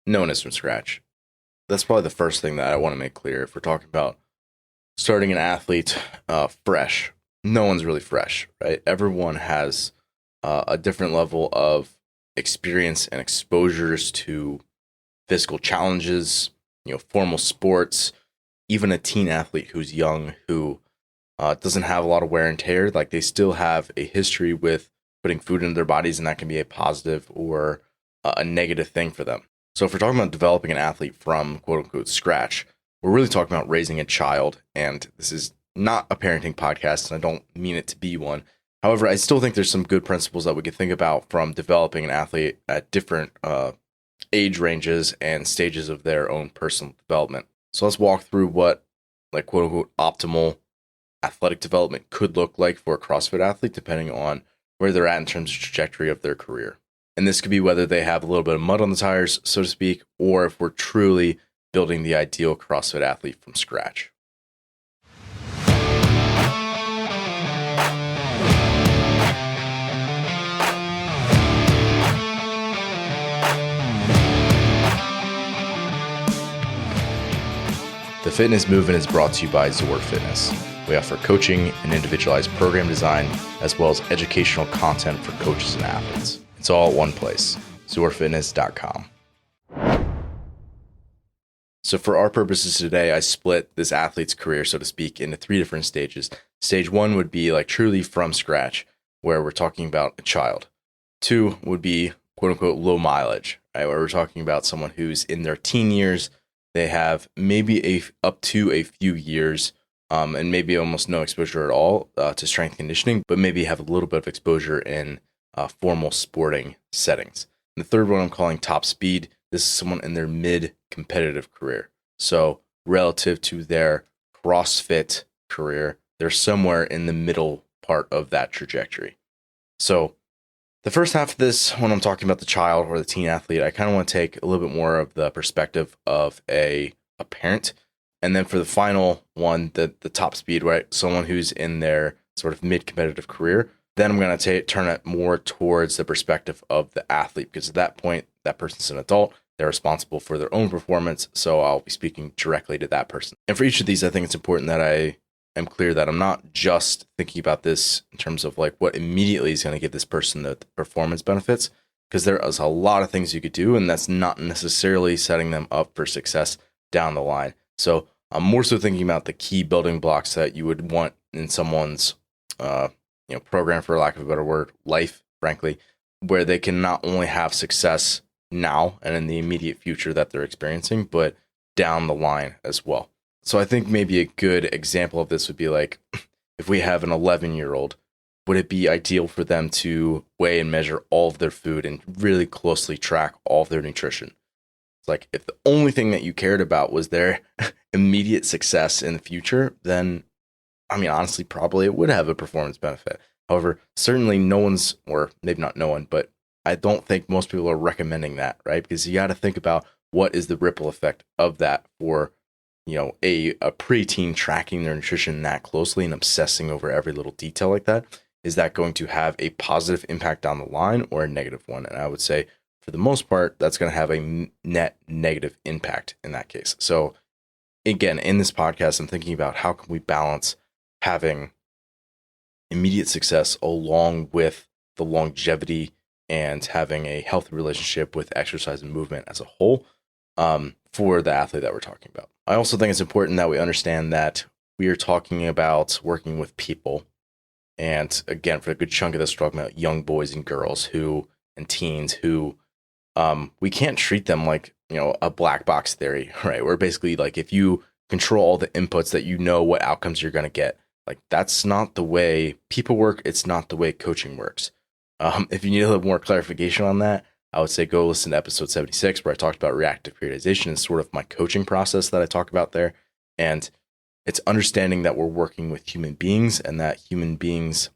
no one is from scratch. That's probably the first thing that I want to make clear. If we're talking about starting an athlete fresh, no one's really fresh, right? Everyone has a different level of experience and exposures to physical challenges, formal sports, even a teen athlete who's young, who doesn't have a lot of wear and tear, like they still have a history with putting food into their bodies, and that can be a positive or a negative thing for them. So if we're talking about developing an athlete from quote unquote scratch, we're really talking about raising a child. And this is not a parenting podcast, and I don't mean it to be one. However, I still think there's some good principles that we could think about from developing an athlete at different age ranges and stages of their own personal development. So let's walk through what, like, quote unquote, optimal athletic development could look like for a CrossFit athlete, depending on where they're at in terms of trajectory of their career. And this could be whether they have a little bit of mud on the tires, so to speak, or if we're truly building the ideal CrossFit athlete from scratch. The fitness movement is brought to you by Zor Fitness. We offer coaching and individualized program design, as well as educational content for coaches and athletes. It's all at one place, zorfitness.com. So for our purposes today, I split this athlete's career, so to speak, into 3 different stages. Stage 1 would be like truly from scratch, where we're talking about a child. 2 would be quote unquote low mileage, right? Where we're talking about someone who's in their teen years. They have maybe up to a few years and maybe almost no exposure at all to strength conditioning, but maybe have a little bit of exposure in formal sporting settings. And the third one I'm calling top speed. This is someone in their mid-competitive career. So relative to their CrossFit career, they're somewhere in the middle part of that trajectory. So the first half of this, when I'm talking about the child or the teen athlete, I kind of want to take a little bit more of the perspective of a parent. And then for the final one, the top speed, right? Someone who's in their sort of mid-competitive career, then I'm going to turn it more towards the perspective of the athlete, because at that point, that person's an adult. They're responsible for their own performance. So I'll be speaking directly to that person. And for each of these, I think it's important that I am clear that I'm not just thinking about this in terms of like what immediately is going to give this person the performance benefits, because there is a lot of things you could do, and that's not necessarily setting them up for success down the line. So I'm more so thinking about the key building blocks that you would want in someone's program, for lack of a better word, life, frankly, where they can not only have success now and in the immediate future that they're experiencing, but down the line as well. So I think maybe a good example of this would be like, if we have an 11-year-old, would it be ideal for them to weigh and measure all of their food and really closely track all of their nutrition? It's like, if the only thing that you cared about was their immediate success in the future, then, I mean, honestly, probably it would have a performance benefit. However, certainly no one's, or maybe not no one, but I don't think most people are recommending that, right? Because you got to think about what is the ripple effect of that for, a preteen tracking their nutrition that closely and obsessing over every little detail like that. Is that going to have a positive impact down the line or a negative one? And I would say, for the most part, that's going to have a net negative impact in that case. So again, in this podcast, I'm thinking about how can we balance having immediate success along with the longevity and having a healthy relationship with exercise and movement as a whole for the athlete that we're talking about. I also think it's important that we understand that we are talking about working with people. And again, for a good chunk of this, we're talking about young boys and girls and teens who we can't treat them like, a black box theory, right? Where basically, like, if you control all the inputs, that you know what outcomes you're going to get. Like, that's not the way people work. It's not the way coaching works. If you need a little more clarification on that, I would say go listen to episode 76, where I talked about reactive periodization and sort of my coaching process that I talk about there. And it's understanding that we're working with human beings, and that human beings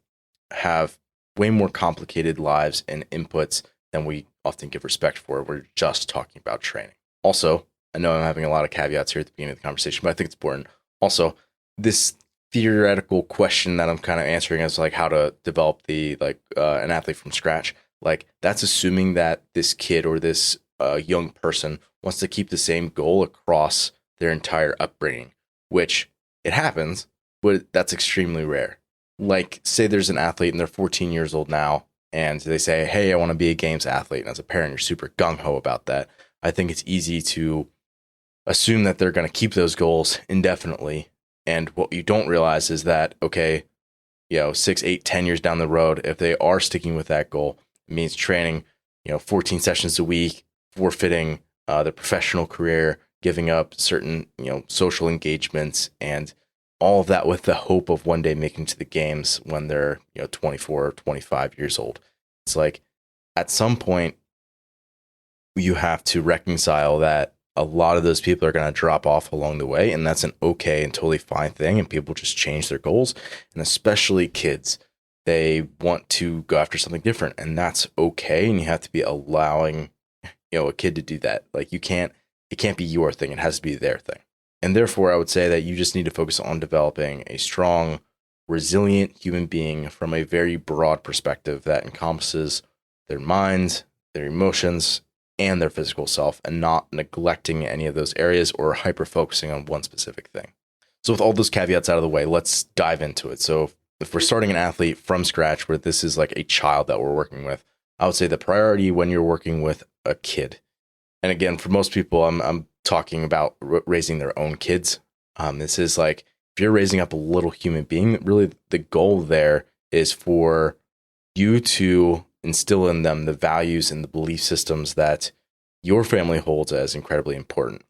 have way more complicated lives and inputs than we often give respect for. We're just talking about training. Also, I know I'm having a lot of caveats here at the beginning of the conversation, but I think it's important. Also, this theoretical question that I'm kind of answering is like how to develop an athlete from scratch. Like, that's assuming that this kid or this a young person wants to keep the same goal across their entire upbringing, which it happens, but that's extremely rare. Like, say there's an athlete and they're 14 years old now, and they say, hey, I want to be a games athlete. And as a parent, you're super gung ho about that. I think it's easy to assume that they're going to keep those goals indefinitely. And what you don't realize is that, okay, 6, 8, 10 years down the road, if they are sticking with that goal, it means training, 14 sessions a week, forfeiting their professional career, giving up certain, social engagements, and all of that with the hope of one day making it to the games when they're, 24 or 25 years old. It's like, at some point, you have to reconcile that a lot of those people are going to drop off along the way, and that's an okay and totally fine thing, and people just change their goals, and especially kids, they want to go after something different, and that's okay, and you have to be allowing a kid to do that. Like, it can't be your thing, it has to be their thing. And therefore, I would say that you just need to focus on developing a strong, resilient human being from a very broad perspective that encompasses their minds, their emotions, and their physical self, and not neglecting any of those areas or hyper focusing on one specific thing. So with all those caveats out of the way, let's dive into it. So if we're starting an athlete from scratch, where this is like a child that we're working with, I would say the priority when you're working with a kid, and again, for most people, I'm talking about raising their own kids. This is like, if you're raising up a little human being, really the goal there is for you to instill in them the values and the belief systems that your family holds as incredibly important.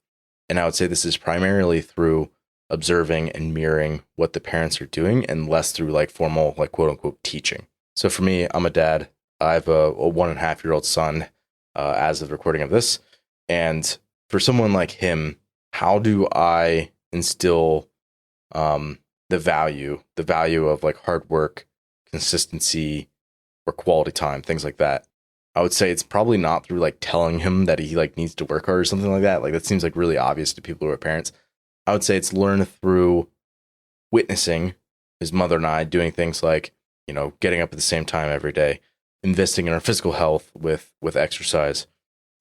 And I would say this is primarily through observing and mirroring what the parents are doing, and less through like formal, like quote unquote teaching. So for me, I'm a dad. I have a 1.5-year-old son as of the recording of this. And for someone like him, how do I instill the value of like hard work, consistency, or quality time, things like that? I would say it's probably not through like telling him that he like needs to work hard or something like that. Like, that seems like really obvious to people who are parents. I would say it's learned through witnessing his mother and I doing things like, getting up at the same time every day, investing in our physical health with exercise,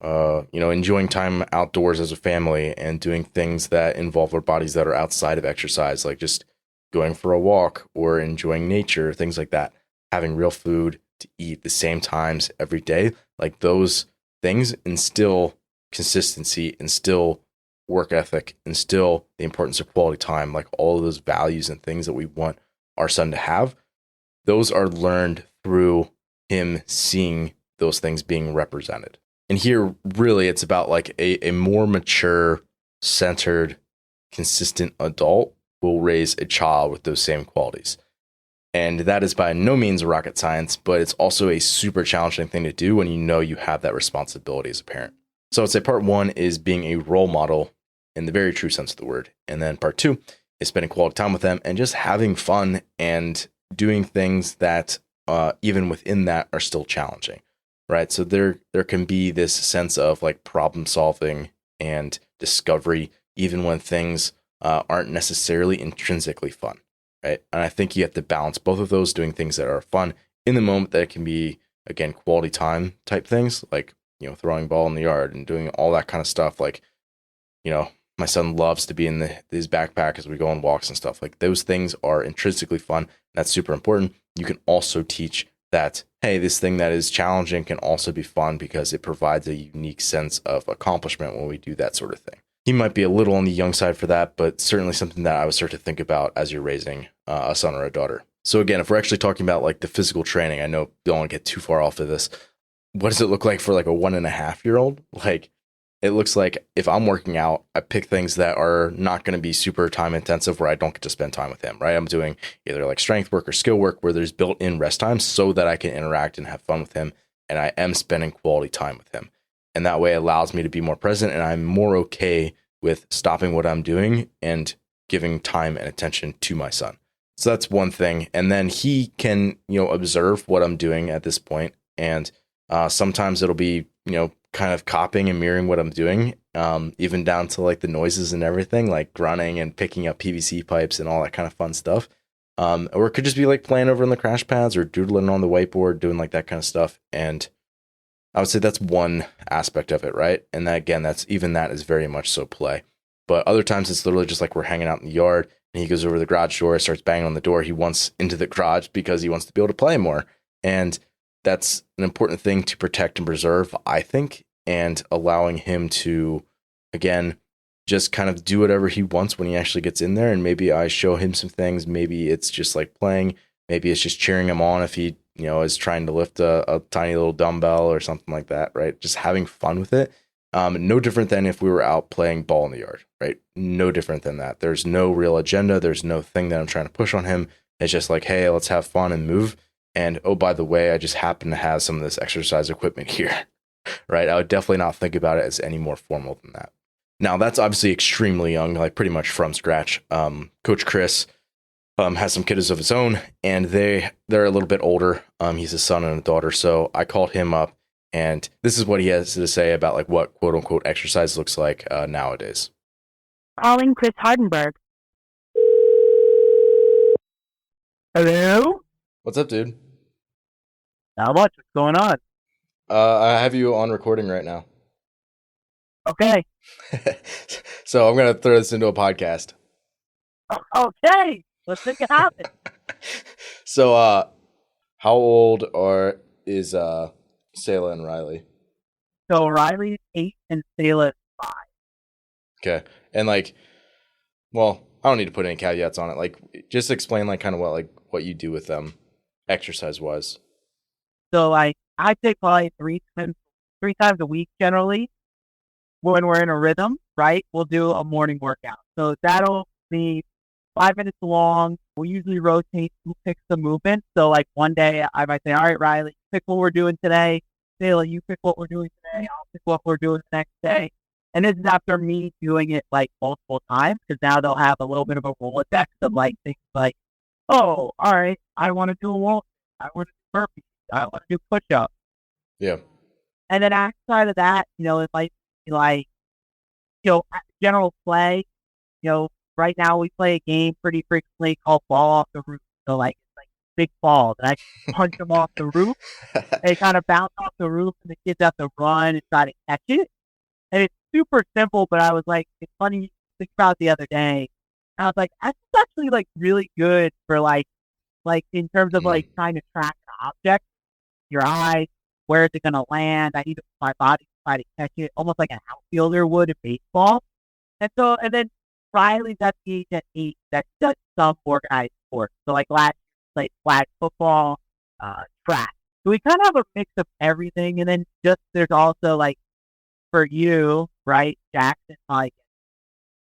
enjoying time outdoors as a family, and doing things that involve our bodies that are outside of exercise, like just going for a walk or enjoying nature, things like that, having real food to eat the same times every day. Like, those things instill consistency, instill work ethic, instill the importance of quality time, like all of those values and things that we want our son to have. Those are learned through him seeing those things being represented. And here, really, it's about like a more mature, centered, consistent adult will raise a child with those same qualities. And that is by no means rocket science, but it's also a super challenging thing to do when you have that responsibility as a parent. So I'd say part one is being a role model in the very true sense of the word. And then part two is spending quality time with them and just having fun and doing things that even within that are still challenging, right? So there can be this sense of like problem solving and discovery, even when things aren't necessarily intrinsically fun. Right. And I think you have to balance both of those, doing things that are fun in the moment that can be, again, quality time type things, like, throwing ball in the yard and doing all that kind of stuff. Like, my son loves to be in his backpack as we go on walks and stuff. Like, those things are intrinsically fun. That's super important. You can also teach that, hey, this thing that is challenging can also be fun because it provides a unique sense of accomplishment when we do that sort of thing. He might be a little on the young side for that, but certainly something that I would start to think about as you're raising a son or a daughter. So again, if we're actually talking about like the physical training, I know you don't want to get too far off of this. What does it look like for like a 1.5-year-old? Like, it looks like if I'm working out, I pick things that are not going to be super time intensive where I don't get to spend time with him, right? I'm doing either like strength work or skill work where there's built-in rest time so that I can interact and have fun with him, and I am spending quality time with him. And that way it allows me to be more present, and I'm more okay with stopping what I'm doing and giving time and attention to my son. So that's one thing. And then he can, observe what I'm doing at this point. And sometimes it'll be, kind of copying and mirroring what I'm doing, even down to like the noises and everything, like grunting and picking up PVC pipes and all that kind of fun stuff. Or it could just be like playing over in the crash pads or doodling on the whiteboard, doing like that kind of stuff. And I would say that's one aspect of it, right? And that, again, that is very much so play. But other times it's literally just like we're hanging out in the yard and he goes over to the garage door, starts banging on the door. He wants into the garage because he wants to be able to play more. And that's an important thing to protect and preserve, I think, and allowing him to, again, just kind of do whatever he wants when he actually gets in there. And maybe I show him some things. Maybe it's just like playing. Maybe it's just cheering him on if he, is trying to lift a tiny little dumbbell or something like that, right? Just having fun with it. No different than if we were out playing ball in the yard, right? No different than that. There's no real agenda. There's no thing that I'm trying to push on him. It's just like, hey, let's have fun and move. And oh, by the way, I just happen to have some of this exercise equipment here, right? I would definitely not think about it as any more formal than that. Now, that's obviously extremely young, like pretty much from scratch. Coach Chris has some kiddos of his own, and they're a little bit older. He's a son and a daughter, so I called him up, and this is what he has to say about like what quote unquote exercise looks like nowadays. Calling Chris Hardenberg. Hello? What's up, dude? Not much. What's going on? I have you on recording right now. Okay. So I'm gonna throw this into a podcast. Okay. Let's make it happen. So, how old is Sayla and Riley? So Riley's 8 and Sayla's 5. Okay, and like, well, I don't need to put any caveats on it. Like, just explain like kind of what you do with them, exercise wise. So I take probably three times a week generally. When we're in a rhythm, right? We'll do a morning workout. So that'll be 5 minutes long. We'll usually rotate who picks the movement. So like one day I might say, all right, Riley, pick what we're doing today. Sayla, you pick what we're doing today. I'll pick what we're doing the next day. And this is after me doing it like multiple times, because now they'll have a little bit of a Rolodex of like things like, oh, all right, I want to do a wall. I want to do burpees. I want to do push-ups. Yeah. And then outside of that, it might be like, general play. Right now we play a game pretty frequently called Ball Off the Roof. So like it's like big balls, and I punch them off the roof. They kind of bounce off the roof, and the kids have to run and try to catch it. And it's super simple, but I was like, it's funny to think about the other day. I was like, that's actually like really good for like in terms of like trying to track an object, your eyes, where is it going to land? I need to put my body to try to catch it, almost like an outfielder would in baseball. And then Riley's at the age at 8 that does some organized sports. So like last year, like flag football, track. So we kind of have a mix of everything. And then just there's also like for you, right, Jackson, like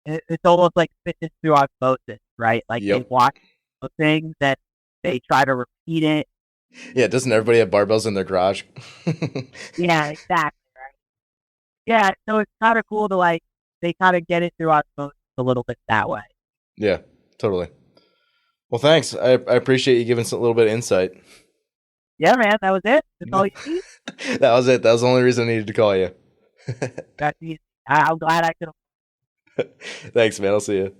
it's almost like fitness through osmosis, right? Like they watch the things that they try to repeat it. Yeah, doesn't everybody have barbells in their garage? Yeah, exactly, right? Yeah, so it's kind of cool to like they kind of get it through osmosis a little bit that way. Yeah, totally. Well, thanks. I appreciate you giving us a little bit of insight. Yeah, man, that was it. That's all you need. That was it. That was the only reason I needed to call you. That's easy. I'm glad I could. Thanks, man. I'll see you.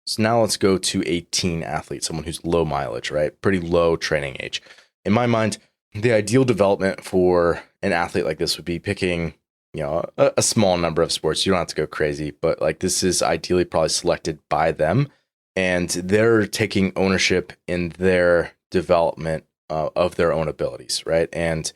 So now let's go to a teen athlete, someone who's low mileage, right? Pretty low training age. In my mind, the ideal development for an athlete like this would be picking, a small number of sports. You don't have to go crazy, but like this is ideally probably selected by them, and they're taking ownership in their development of their own abilities, right? And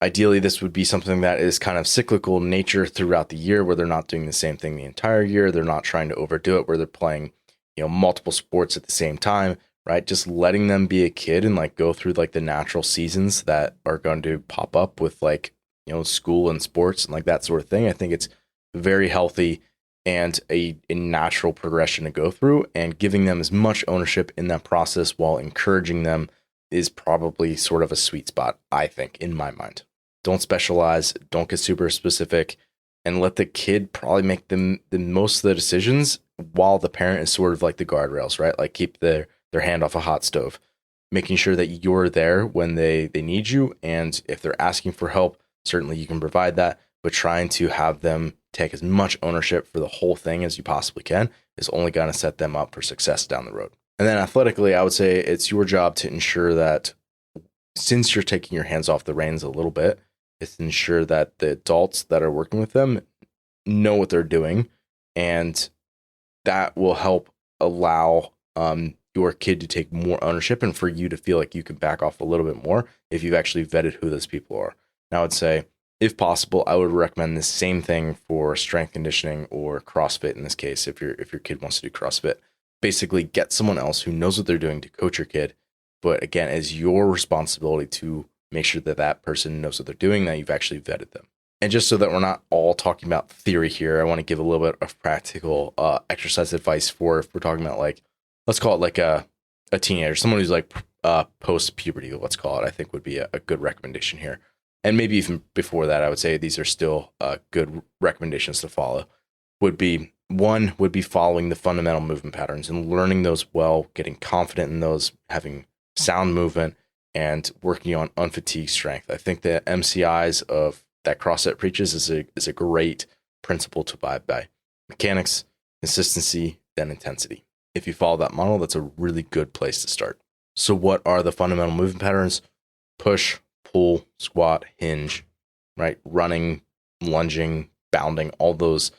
ideally, this would be something that is kind of cyclical in nature throughout the year, where they're not doing the same thing the entire year. They're not trying to overdo it, where they're playing, multiple sports at the same time, right? Just letting them be a kid and like go through like the natural seasons that are going to pop up with like, school and sports and like that sort of thing. I think it's very healthy and a natural progression to go through, and giving them as much ownership in that process while encouraging them is probably sort of a sweet spot, I think, in my mind. Don't specialize, don't get super specific, and let the kid probably make the most of the decisions while the parent is sort of like the guardrails, right? Like keep their hand off a hot stove, making sure that you're there when they need you. And if they're asking for help, certainly you can provide that, but trying to have them take as much ownership for the whole thing as you possibly can is only going to set them up for success down the road. And then athletically, I would say it's your job to ensure that since you're taking your hands off the reins a little bit, is to ensure that the adults that are working with them know what they're doing, and that will help allow your kid to take more ownership and for you to feel like you can back off a little bit more if you've actually vetted who those people are. Now, I would say, if possible, I would recommend the same thing for strength conditioning or CrossFit in this case. If your kid wants to do CrossFit, basically get someone else who knows what they're doing to coach your kid. But again, it's your responsibility to make sure that that person knows what they're doing, that you've actually vetted them. And just so that we're not all talking about theory here, I want to give a little bit of practical exercise advice for if we're talking about, like, let's call it like a teenager, someone who's like post puberty, let's call it, I think would be a good recommendation here. And maybe even before that, I would say these are still good recommendations to follow. Would be following the fundamental movement patterns and learning those well, getting confident in those, having sound movement, and working on unfatigued strength. I think the MCIs of that CrossFit preaches is a great principle to abide by. Mechanics, consistency, then intensity. If you follow that model, that's a really good place to start. So what are the fundamental movement patterns? Push, pull, squat, hinge, right? Running, lunging, bounding, all those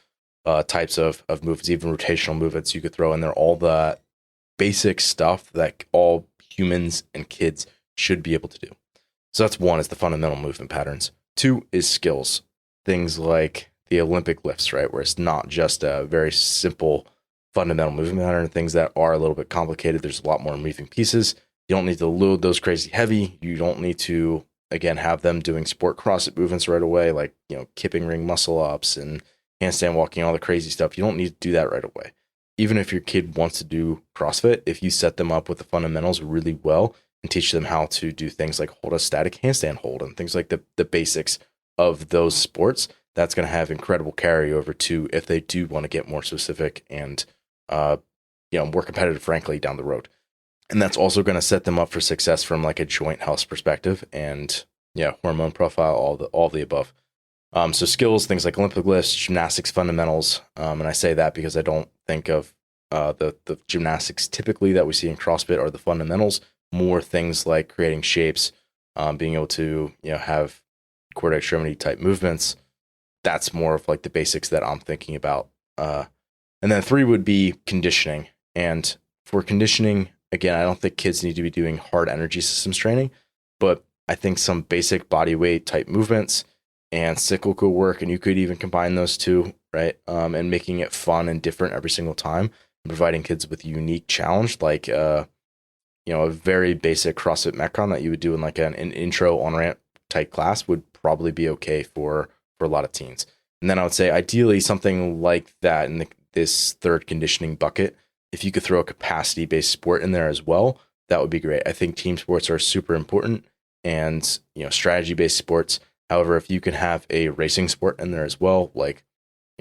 types of movements, even rotational movements you could throw in there, all the basic stuff that all humans and kids should be able to do. So that's one, is the fundamental movement patterns. Two is skills, things like the Olympic lifts, right? Where it's not just a very simple fundamental movement pattern, things that are a little bit complicated. There's a lot more moving pieces. You don't need to load those crazy heavy. You don't need to, again, have them doing sport CrossFit movements right away, like, kipping ring muscle ups and handstand walking, all the crazy stuff. You don't need to do that right away. Even if your kid wants to do CrossFit, if you set them up with the fundamentals really well and teach them how to do things like hold a static handstand hold and things like the basics of those sports, that's going to have incredible carryover to if they do want to get more specific and more competitive, frankly, down the road. And that's also going to set them up for success from like a joint health perspective and hormone profile, all the above. So skills, things like Olympic lifts, gymnastics fundamentals, and I say that because I don't think of the gymnastics typically that we see in CrossFit are the fundamentals. More things like creating shapes, being able to have quarter extremity type movements. That's more of like the basics that I'm thinking about. And then three would be conditioning. And for conditioning, again, I don't think kids need to be doing hard energy systems training, but I think some basic body weight type movements and cyclical work, and you could even combine those two, right? And making it fun and different every single time, and providing kids with a unique challenge, like a very basic CrossFit Metcon that you would do in like an intro on-ramp type class would probably be okay for a lot of teens. And then I would say ideally something like that in this third conditioning bucket, if you could throw a capacity-based sport in there as well, that would be great. I think team sports are super important and, strategy-based sports. However, if you can have a racing sport in there as well, like,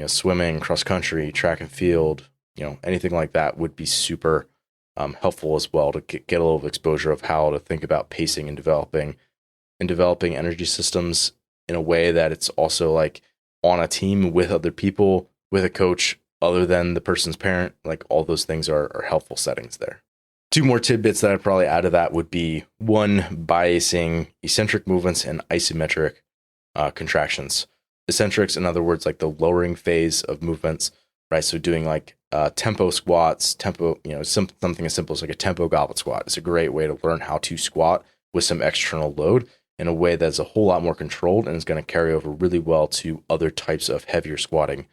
swimming, cross country, track and field, anything like that would be super helpful as well to get a little exposure of how to think about pacing and developing energy systems in a way that it's also like on a team with other people, with a coach other than the person's parent. Like, all those things are helpful settings there. Two more tidbits that I'd probably add to that would be one, biasing eccentric movements and isometric contractions. Eccentrics, in other words, like the lowering phase of movements, right? So doing like tempo squats, something as simple as like a tempo goblet squat is a great way to learn how to squat with some external load in a way that's a whole lot more controlled and is going to carry over really well to other types of heavier squatting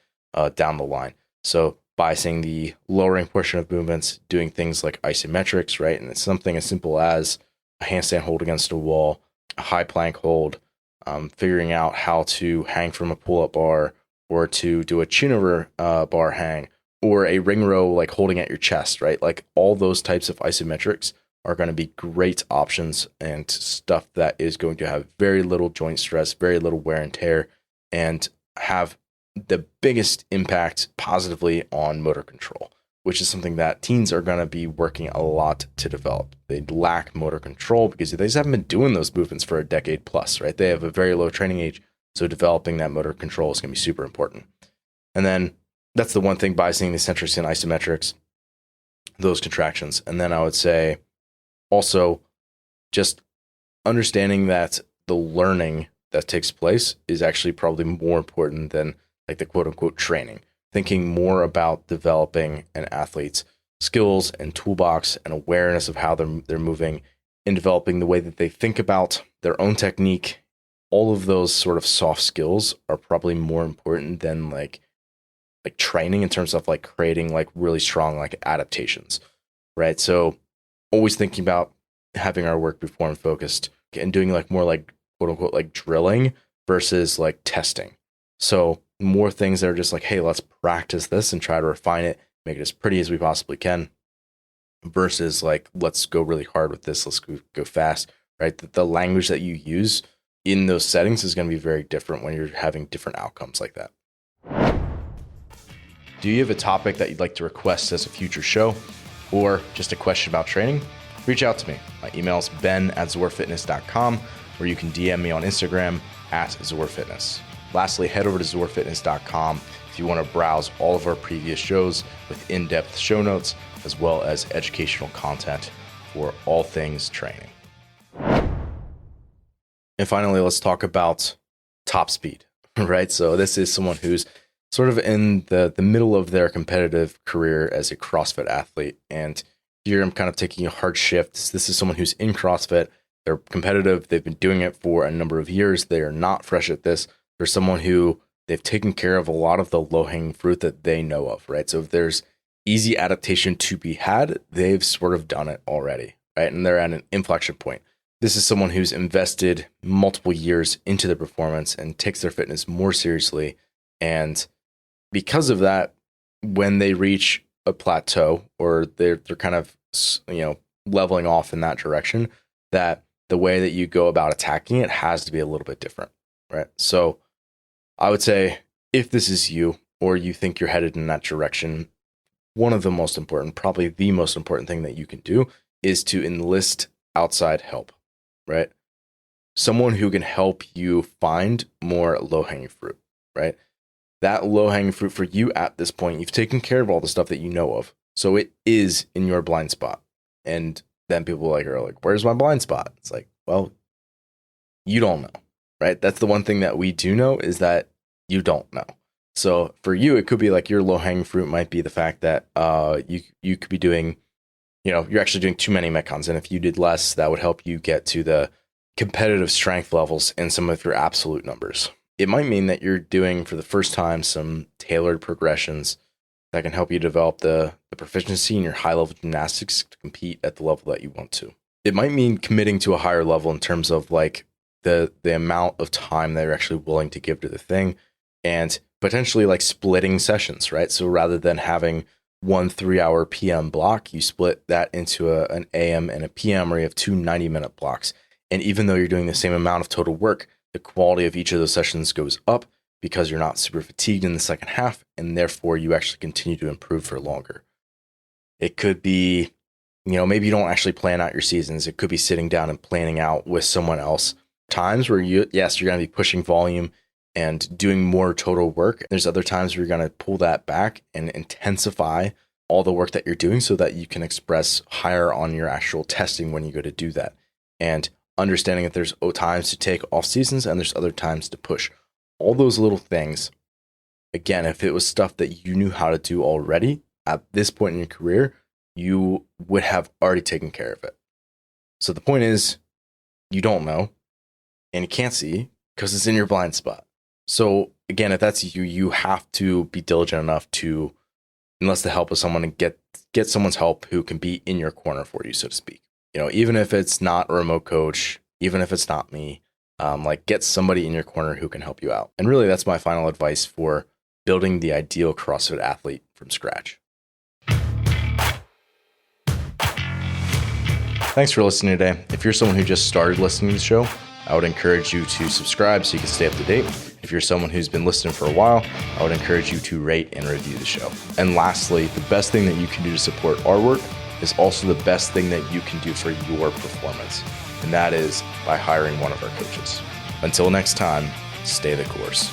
down the line. So biasing the lowering portion of movements, doing things like isometrics, right? And it's something as simple as a handstand hold against a wall, a high plank hold, figuring out how to hang from a pull-up bar or to do a chin over bar hang or a ring row, like holding at your chest, right? Like, all those types of isometrics are going to be great options and stuff that is going to have very little joint stress, very little wear and tear, and have the biggest impact positively on motor control, which is something that teens are going to be working a lot to develop. They lack motor control because they just haven't been doing those movements for a decade plus, right? They have a very low training age, so developing that motor control is going to be super important. And then that's the one thing, biasing the eccentrics and isometrics, those contractions. And then I would say also just understanding that the learning that takes place is actually probably more important than like the quote unquote training. Thinking more about developing an athlete's skills and toolbox and awareness of how they're moving, and developing the way that they think about their own technique. All of those sort of soft skills are probably more important than like training in terms of like creating like really strong like adaptations, right? So always thinking about having our work be form focused and doing like more like quote unquote like drilling versus like testing. So more things that are just like, hey, let's practice this and try to refine it, make it as pretty as we possibly can, versus like, let's go really hard with this, let's go fast, right? The language that you use in those settings is going to be very different when you're having different outcomes like that. Do you have a topic that you'd like to request as a future show, or just a question about training? Reach out to me. My email is ben@zorfitness.com, or you can DM me on Instagram @zorfitness. Lastly, head over to zorfitness.com if you want to browse all of our previous shows with in-depth show notes, as well as educational content for all things training. And finally, let's talk about top speed, right? So this is someone who's sort of in the middle of their competitive career as a CrossFit athlete. And here I'm kind of taking a hard shift. This is someone who's in CrossFit. They're competitive. They've been doing it for a number of years. They are not fresh at this. They're someone who they've taken care of a lot of the low-hanging fruit that they know of, right? So if there's easy adaptation to be had, they've sort of done it already, right? And they're at an inflection point. This is someone who's invested multiple years into their performance and takes their fitness more seriously. And because of that, when they reach a plateau or they're kind of, leveling off in that direction, that the way that you go about attacking it has to be a little bit different, right? So I would say if this is you or you think you're headed in that direction, one of the most important, probably the most important thing that you can do is to enlist outside help, right? Someone who can help you find more low-hanging fruit, right? That low-hanging fruit for you at this point, you've taken care of all the stuff that you know of. So it is in your blind spot. And then people are like, where's my blind spot? It's like, well, you don't know, right? That's the one thing that we do know, is that you don't know. So for you, it could be like your low-hanging fruit might be the fact that you could be doing, you're actually doing too many metcons. And if you did less, that would help you get to the competitive strength levels in some of your absolute numbers. It might mean that you're doing for the first time some tailored progressions that can help you develop the proficiency in your high-level gymnastics to compete at the level that you want to. It might mean committing to a higher level in terms of like the amount of time that you're actually willing to give to the thing, and potentially like splitting sessions, right? So rather than having 1 3-hour PM block, you split that into an AM and a PM, where you have 2 90-minute blocks. And even though you're doing the same amount of total work, the quality of each of those sessions goes up because you're not super fatigued in the second half, and therefore you actually continue to improve for longer. It could be, maybe you don't actually plan out your seasons. It could be sitting down and planning out with someone else times where you're going to be pushing volume and doing more total work. There's other times where you're going to pull that back and intensify all the work that you're doing so that you can express higher on your actual testing when you go to do that. And understanding that there's times to take off seasons and there's other times to push. All those little things, again, if it was stuff that you knew how to do already at this point in your career, you would have already taken care of it. So the point is, you don't know and you can't see because it's in your blind spot. So again, if that's you, you have to be diligent enough to enlist the help of someone and get someone's help who can be in your corner for you, so to speak. Even if it's not a remote coach, even if it's not me, get somebody in your corner who can help you out. And really, that's my final advice for building the ideal CrossFit athlete from scratch. Thanks for listening today. If you're someone who just started listening to the show, I would encourage you to subscribe so you can stay up to date. If you're someone who's been listening for a while, I would encourage you to rate and review the show. And lastly, the best thing that you can do to support our work is also the best thing that you can do for your performance. And that is by hiring one of our coaches. Until next time, stay the course.